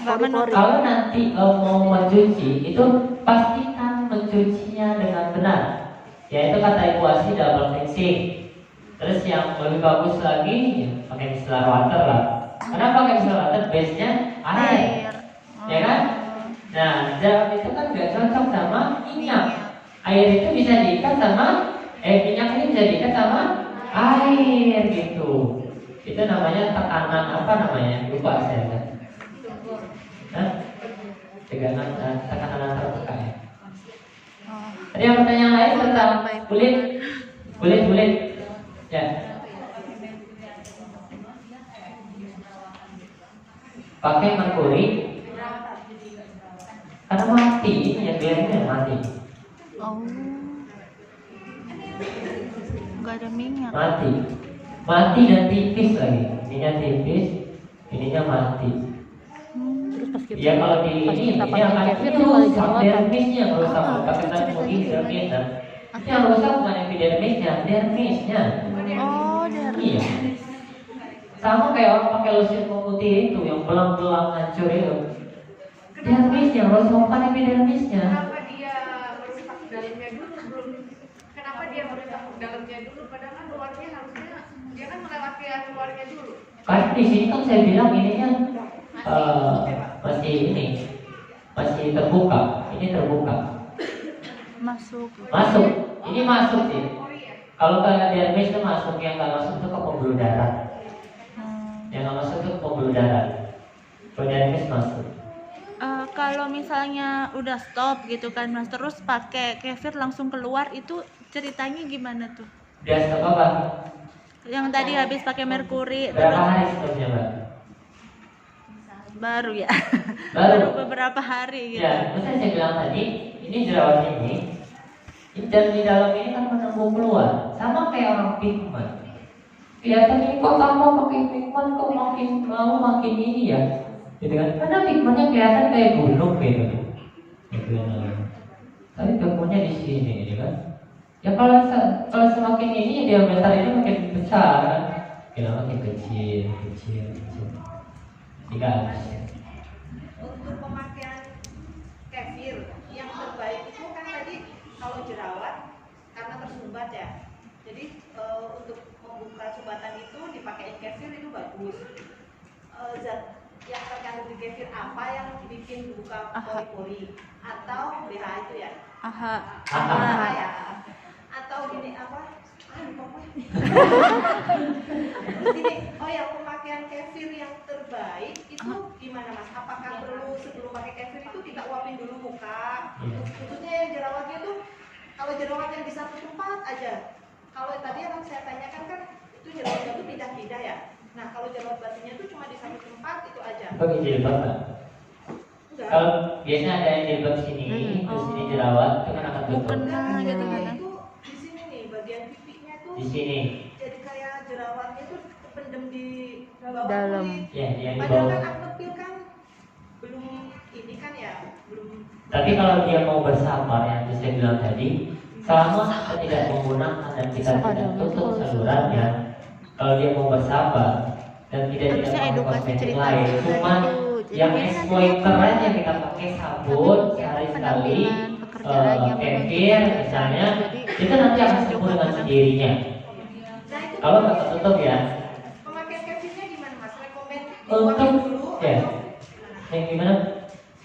pori-pori. Kalau nanti mau mencuci itu pastikan mencucinya dengan benar. Yaitu kata Ibu Asih double cleansing. Terus yang lebih bagus lagi ya, pakai micellar water lah. Kenapa pakai micellar water? Base-nya air. Ya kan? Nah, jerawat itu kan nggak cocok sama minyak. Air itu bisa diikat sama minyak ini bisa diikat sama air gitu. Itu namanya tekanan apa namanya? Lupa saya kan. Tekanan antar tekan ya. Ada yang pertanyaan lain tentang kulit? Ya. Pakai merkuri karena mati, ini yang biasanya mati. Oh. Enggak ada minyak. Mati dan tipis lagi. Ininya tipis, ininya mati. Terus pas kita Ya kalau di ini akan kefir rusak dermisnya, rusak pakai mungkin dermis. Ini yang rusak bukan epidermisnya, dermisnya. Oh, dari. Iya. Sama kayak orang pakai lotion pemutih itu yang belang-belang hancur itu. Dermisnya rusak bukan epidermisnya. Kenapa dia merusak dalamnya dulu sebelum? Kenapa dia merusak dalamnya dulu? Padahal kan luarnya harusnya dia kan melewati luarnya dulu. Kan di sini kan saya bilang ininya masih terbuka. Ini terbuka. Masuk. Ini masuk sih. Kalau ke dermis itu masuk, yang nggak masuk itu ke pembuluh darah. Yang nggak masuk itu ke pembuluh darah. Ke dermis masuk. Kalau misalnya udah stop gitu kan Mas, terus pakai kefir langsung keluar, itu ceritanya gimana tuh? Udah stop apa? Yang tadi habis pakai merkuri Berapa terus hari stopnya, Mbak? baru ya. Baru. beberapa hari gitu. Ya, misalnya saya bilang tadi, ini jerawat ini dan di dalam ini kan menembus keluar, sama kayak orang pigmen. Kelihatan ini kok tambah pakai pigmen, kok makin ini ya, gitu kan? Karena pigmennya kelihatan kayak gunung gitu. Tapi pigmennya di sini, gitu kan? Ya kalau semakin ini diameter ini makin besar, kan? Makin kecil. Tidak habis. Untuk pemakaian kefir yang terbaik itu kan tadi kalau jerawat karena tersumbat ya. Jadi untuk membuka sumbatan itu dipakai kefir itu bagus. Zat yang terkandung di kefir apa yang bikin buka pori-pori atau BH itu ya? AHA ya. Atau gini apa? Lupa. Terus ini, pemakaian kefir itu kita uapin dulu muka. Iya. Khususnya yang jerawatnya tuh, kalau jerawat yang di satu tempat aja. Kalau tadi yang saya tanyakan kan itu jerawatnya tuh pindah-pindah ya. Nah kalau jerawat batinnya tuh cuma di satu tempat itu aja. Pakai jilbab nggak? Enggak. Kalau biasanya ada yang jilbab sini, terus sini jerawat, itu kan akan tutup. Mukena gitu Nah, kan. itu di sini nih bagian pipinya tuh Di sini, jadi kayak jerawatnya tuh pendem di bawah Dalam. kulit. ya, yang di Padahal bawah. kan acne peel kan belum ini kan ya, belum. Tapi kalau dia mau bersabar yang saya bilang tadi, selama kita tidak menggunakan dan kita tidak tutup salurannya, kalau dia mau bersabar dan tidak Harusnya pakai edukasi kosmetik cerita lain, gitu. cuma Jadi yang nanti exploiter aja kita pakai sabun sehari sekali, penampilan pekerjaannya kefir misalnya, itu nanti akan sembuh dengan sendirinya. Nah itu Kalau nggak tertutup ya, pemakaian kefirnya gimana mas? Rekomend Untuk- diuapin dulu ya. atau gimana? yang gimana?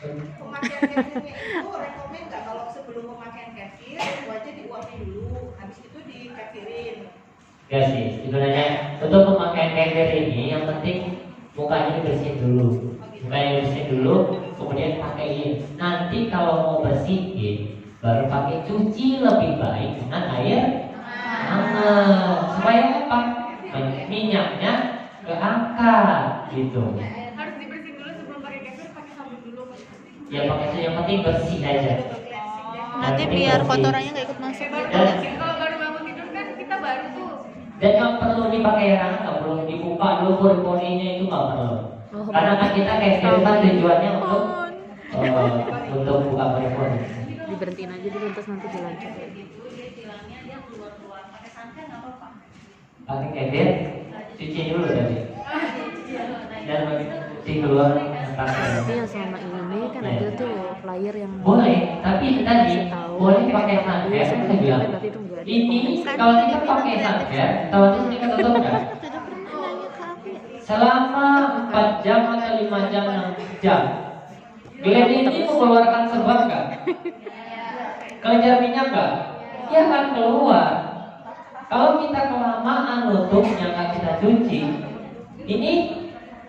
Pemakaian kefirnya itu rekomend nggak kalau sebelum pemakaian kefir itu aja diuapin dulu, habis itu dikefirin. Ya sih, sebenarnya untuk pemakaian kefir ini yang penting mukanya dibersihin dulu. Mukanya dibersihin dulu, kemudian pakaiin. Nanti kalau mau bersihin, baru pakai cuci lebih baik dengan air hangat. Supaya apa? Minyaknya keangkat gitu. Harus dibersihin dulu sebelum pakai kefir, pakai sabun dulu. Ya pakai itu yang penting bersih aja. Nanti biar kotorannya nggak ikut masuk gitu ya. Kalau baru bangun tidur kan kita baru tuh. Dan nggak perlu dipakai air hangat, nggak perlu dibuka dulu pori-porinya, itu nggak perlu. Karena kan kita kefir kan tujuannya untuk buka pori-pori. Diberhentiin aja dulu terus nanti dilanjut. Gitu dia bilangnya dia keluar-keluar pakai suntan nggak apa-apa. Pakai kefir, cuci dulu tadi. Dan cuci keluar Tapi yang selama ini kan ada tuh flyer yang boleh, tapi tadi tahu boleh pakai sunblock. Saya bilang berarti itu enggak ada. ini kalau kita pakai sunblock, otomatis ini ketutup kan? Sudah pernah nanya ke aku ya? Selama 4 jam atau 5 jam 6 jam, gland ini mengeluarkan sebab nggak? Kelenjar minyak nggak? Dia akan keluar. Kalau kita kelamaan nutupnya nggak kita cuci, ini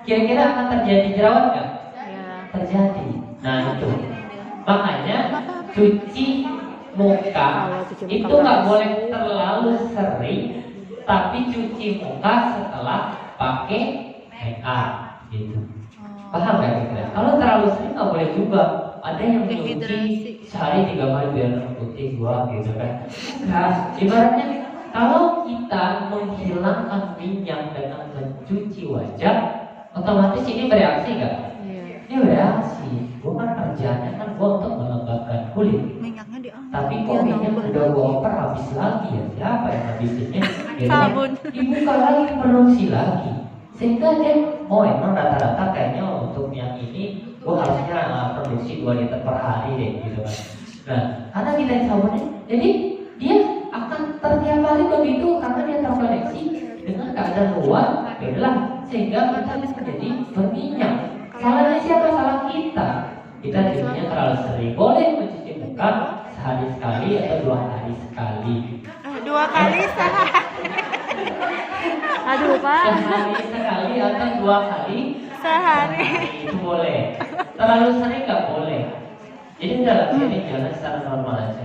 kira-kira akan terjadi jerawat nggak? Ya. Terjadi. Nah itu. Makanya cuci muka itu nggak boleh terlalu sering, tapi cuci muka setelah pakai make up gitu. Paham nggak kira-kira? Kalau terlalu sering nggak boleh juga. Ada yang nyuci Dehidrasi. sehari 3 kali biar putih gua gitu kan. Nah, ibaratnya kalau kita menghilangkan minyak dengan mencuci wajah, otomatis ini bereaksi nggak? Iya. Ini bereaksi. Gua kan kerjanya kan gua untuk melembabkan kulit. Minyaknya diambil. Tapi Dia kok minyak nambah. udah gua oper habis lagi ya? Siapa yang habisinnya? Sabun. Dibuka lagi, produksi lagi. Sehingga dia, oh emang rata-rata kayaknya untuk yang ini gua harusnya produksi 2 liter per hari deh gitu kan. Nah, karena kita sabunnya, jadi dia akan tertiap kali begitu karena dia terkoneksi dengan keadaan luar, ya udahlah, sehingga kita menjadi berminyak. Salahnya siapa? Salah kita. Kita cucinya terlalu sering. Boleh mencuci muka sehari sekali atau 2 hari sekali. 2 kali sehari. Aduh, Pak. Sehari sekali atau 2 kali Sehari. itu boleh. Terlalu sering nggak boleh. Jadi dalam ini jalan secara normal aja.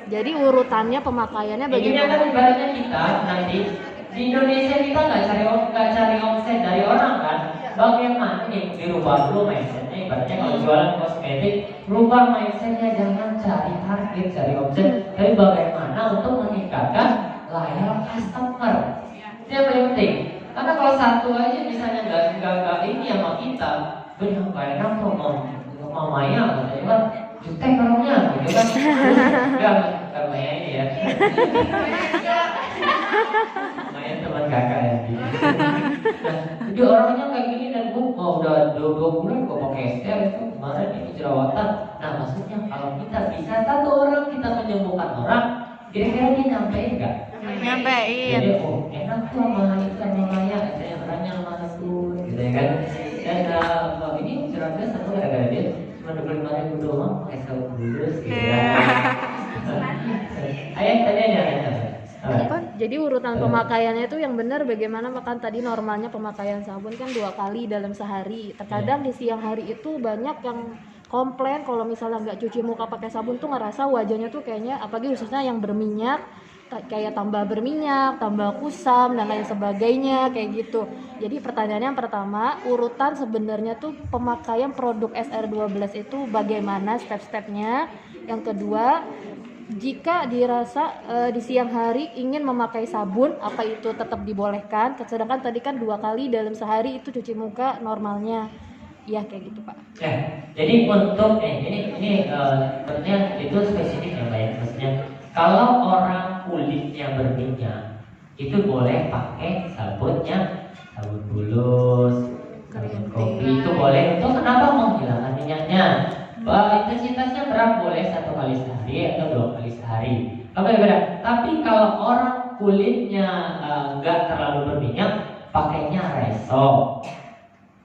Jadi urutannya pemakaiannya Ini bagaimana? kan ibaratnya kita nanti di Indonesia kita nggak cari omset dari orang kan. Bagaimana nih dirubah dulu mindsetnya? Ibaratnya kalau jualan kosmetik, rubah mindsetnya, jangan cari target, cari omset, tapi bagaimana untuk meningkatkan loyal customer. Itu yang paling penting. Karena kalau satu aja misalnya nggak ini sama kita, bener nggak enak tuh mau Maya katanya kan jutek orangnya gitu kan. Nggak Maya ini ya. Maya teman kakak ya. Jadi orangnya kayak gini dan gue mau udah 2 bulan gue pakai ester itu kemarin ini jerawatan. Nah maksudnya kalau kita bisa satu orang kita menyembuhkan orang, kira-kira dia nyampein nggak? Nyampein. Jadi oh enak tuh sama itu sama Maya, saya orangnya mana tuh, gitu ya kan? Dan ini jerawatnya sama gara-gara dia cuma 25.000 doang, pakai sabun bulus gitu ya. Ayah tadi ada Apa? Jadi urutan pemakaiannya itu yang benar bagaimana, makan tadi normalnya pemakaian sabun kan 2 kali dalam sehari. Terkadang di siang hari itu banyak yang komplain kalau misalnya nggak cuci muka pakai sabun tuh ngerasa wajahnya tuh kayaknya, apalagi khususnya yang berminyak, kayak tambah berminyak, tambah kusam dan lain sebagainya kayak gitu. Jadi pertanyaannya yang pertama, urutan sebenarnya tuh pemakaian produk SR12 itu bagaimana step-stepnya. Yang kedua, jika dirasa di siang hari ingin memakai sabun, apa itu tetap dibolehkan? Sedangkan tadi kan 2 kali dalam sehari itu cuci muka normalnya. Ya kayak gitu Pak. Jadi untuk ini sebenarnya itu spesifik ya Mbak ya. Maksudnya kalau orang kulitnya berminyak itu boleh pakai sabunnya, sabun bulus, sabun kopi itu boleh. Itu kenapa? Menghilangkan minyaknya. Intensitasnya berapa? Boleh 1 kali sehari atau 2 kali sehari. Oke, beda. Tapi kalau orang kulitnya nggak terlalu berminyak, pakainya reso.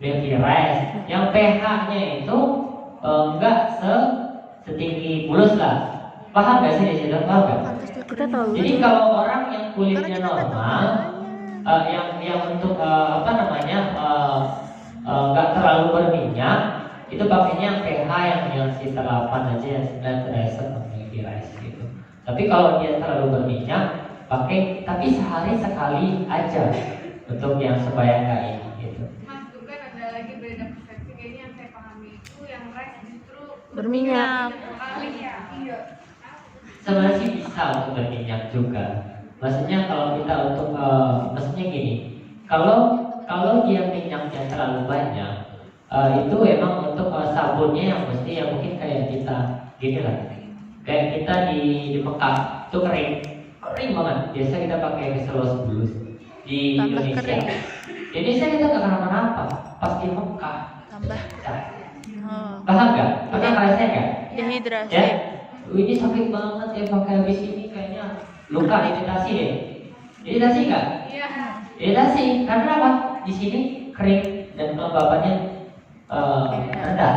Milky rice yang pH-nya itu enggak setinggi bulus lah. Paham nggak sih di situ? Paham nggak? Kita tahu. Jadi kalau orang yang kulitnya normal, yang untuk enggak terlalu berminyak, itu pakainya pH yang sekitar 8 aja, yang 9 rice atau milky rice gitu. Tapi kalau dia terlalu berminyak, pakai tapi sehari sekali aja untuk yang supaya enggak ini gitu. Ada lagi beda persepsi kayaknya yang saya pahami itu yang rice justru Berminyak. kali ya. Iya. Sebenarnya sih bisa untuk berminyak juga. Maksudnya kalau kita untuk maksudnya gini, kalau dia minyaknya terlalu banyak, itu emang untuk sabunnya yang mesti ya mungkin kayak kita gini lah, kayak kita di Mekah itu kering banget. Biasa kita pakai Exelos Bulus di Tambah Indonesia. kering. Di Indonesia kita nggak kenapa-napa, pas di Mekah. Tambah Paham nggak? Pakai kerasnya nggak? dehidrasi. Ya, ini sakit banget ya pakai habis ini kayaknya luka iritasi deh. Iritasi nggak? Iya. Iritasi karena apa? Di sini kering dan kelembabannya rendah.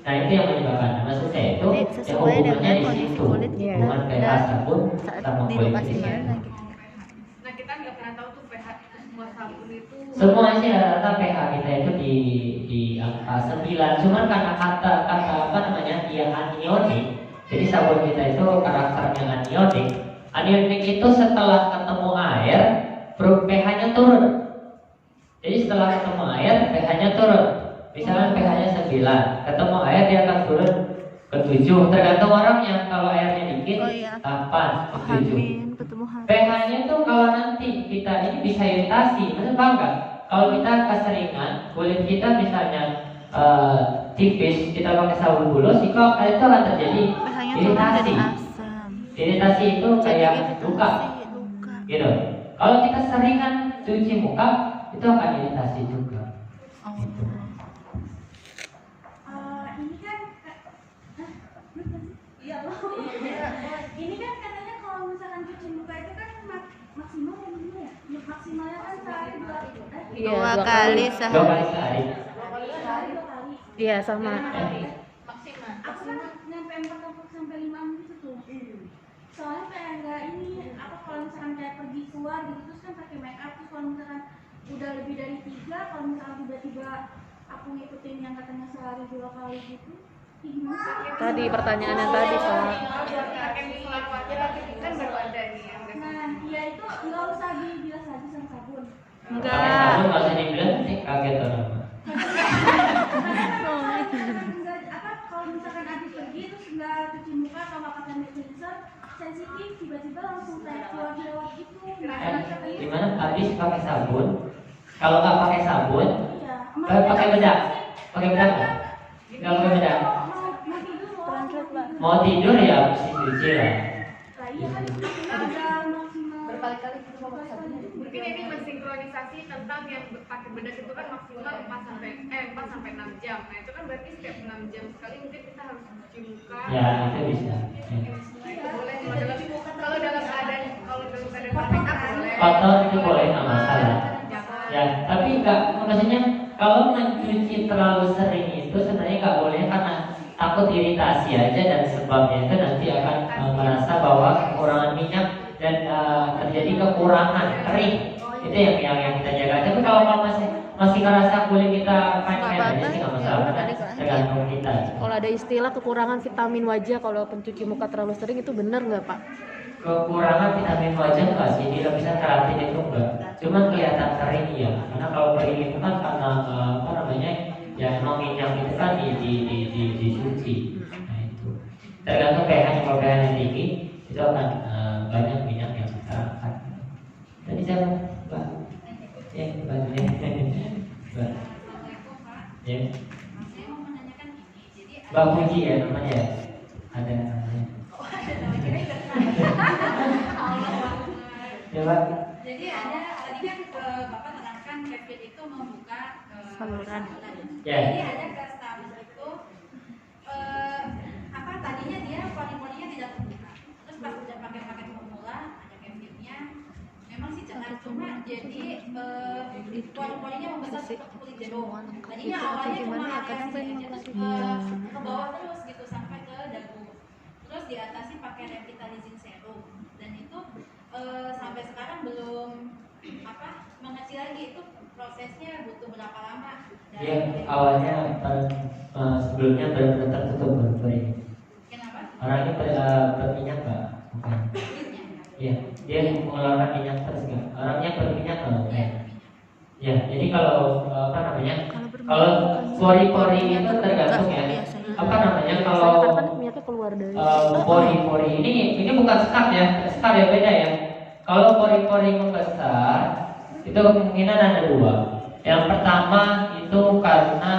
Nah itu yang menyebabkan. Maksud saya itu Jadi yang sesuai hubungannya dengan di kondisi situ, kulit kita hubungan pH dan sabun saat sama di kulit lokasi kita. mana gitu. Nah kita nggak pernah tahu tuh pH itu semua sabun itu. Semua sih rata-rata pH kita itu di angka 9. Cuman karena kata apa namanya dia anionik. Jadi sabun kita itu karakternya anionik. Anionik itu setelah ketemu air, pH-nya turun. Jadi setelah ketemu air, pH-nya turun. Misalnya pH-nya 9, ketemu air dia akan turun ke 7. Tergantung orangnya. Kalau airnya dikit, Oh iya. 8 ke 7. Hamin ketemu hamin. pH-nya tuh kalau nanti kita ini bisa iritasi, maksudnya paham nggak? Kalau kita keseringan, kulit kita misalnya tipis, kita pakai sabun bulus, itu akan terjadi pH-nya turun jadi iritasi. asam. Iritasi itu Jadi kayak iritasi, luka, luka. gitu. Kalau kita seringan cuci muka, itu akan iritasi juga. Oh. Gitu. Ini kan iya loh. Ini kan katanya kalau misalkan cuci muka itu kan maksimal yang ini ya. Maksimalnya kan sehari 2 kali. Iya, 2 2 kali 2 sehari. kali sehari. Sehari 2 kali. Iya sama. Maksimal. Aku kan nyampe 4 sampai 5 gitu tuh. Soalnya kayak enggak ini apa kalau misalkan kayak pergi keluar gitu terus kan pakai make up terus kalau misalkan udah lebih dari 3 kalau misalkan tiba-tiba aku ngikutin yang katanya sehari 2 kali gitu gimana? Tadi pertanyaannya tadi Pak. Pakai micellar water kan baru ada nih yang nah iya itu nggak usah dibilas lagi sama sabun. Pakai Enggak. sabun nggak usah dibilang, ini kaget orang. Enggak apa kalau misalkan habis pergi terus nggak cuci muka atau nggak pakai moisturizer sensitif tiba-tiba langsung kayak keluar jerawat gitu. Gimana? Habis pakai sabun? Kalau nggak pakai sabun, Iya. pakai bedak. Pakai bedak nggak? Nggak pakai bedak. Mau tidur loh. Mau tidur ya mesti cuci lah. Lah iya kan ada maksimal Berkali-kali gitu bawa sabunnya. Mungkin ini mensinkronisasi tentang yang pakai bedak itu kan maksimal 4 sampai 6 jam. Nah, itu kan berarti setiap 6 jam sekali mungkin kita harus cuci muka. Ya itu bisa. Ya. Itu boleh kalau dalam keadaan pakai up boleh. Kotor itu boleh nggak masalah. Jangan. Ya, tapi nggak, maksudnya kalau mencuci terlalu sering itu sebenarnya nggak boleh karena takut iritasi aja dan sebabnya itu nanti akan merasa bahwa kekurangan minyak dan terjadi kekurangan kering. Itu yang kita jaga. Tapi kalau masih ngerasa kulit kita fine aja sih nggak masalah. Karena jantung kita. Kalau ada istilah kekurangan vitamin wajah kalau pencuci muka terlalu sering, itu benar nggak Pak? Kekurangan vitamin wajah enggak sih, di lapisan keratin itu enggak, cuman kelihatan kering ya, karena kalau kering itu kan karena apa namanya, ya emang minyak itu kan disuci. Nah itu tergantung pH-nya, kalau pH-nya tinggi itu akan banyak minyak yang terangkat. Tadi saya Mbak, ya Mbak, Mbak, ya Saya mau menanyakan ini. Jadi Mbak Puji ya namanya ya, ada namanya. Ya Mbak. Jadi ada tadi kan Bapak terangkan Kevin itu membuka Saluran. Ya. Jadi ada customer itu apa tadinya dia pori-porinya tidak terbuka. Terus pas udah pakai paket formula ada Kevinnya, memang sih cengar cuma jadi pori-porinya membesar seperti kulit jeruk. Tadinya awalnya cuma area sini aja terus ke bawah terus gitu sampai ke dagu. Terus diatasi pakai revitalizing serum dan itu sampai sekarang belum apa mengecil lagi. Itu prosesnya butuh berapa lama? Dia awalnya sebelumnya benar-benar tertutup berperi. Kenapa? Orangnya berminyak nggak? Bukan. Iya, dia mengeluarkan minyak terus nggak? Orangnya berminyak nggak? Iya. Ya, jadi kalau apa namanya? Kalau Kalau pori-pori itu tergantung ya. biasanya. Apa namanya? Karena Kalau kan minyaknya keluar dari pori-pori ini bukan sekat ya, sekat ya beda ya. Kalau pori-pori membesar itu kemungkinan ada dua. Yang pertama itu karena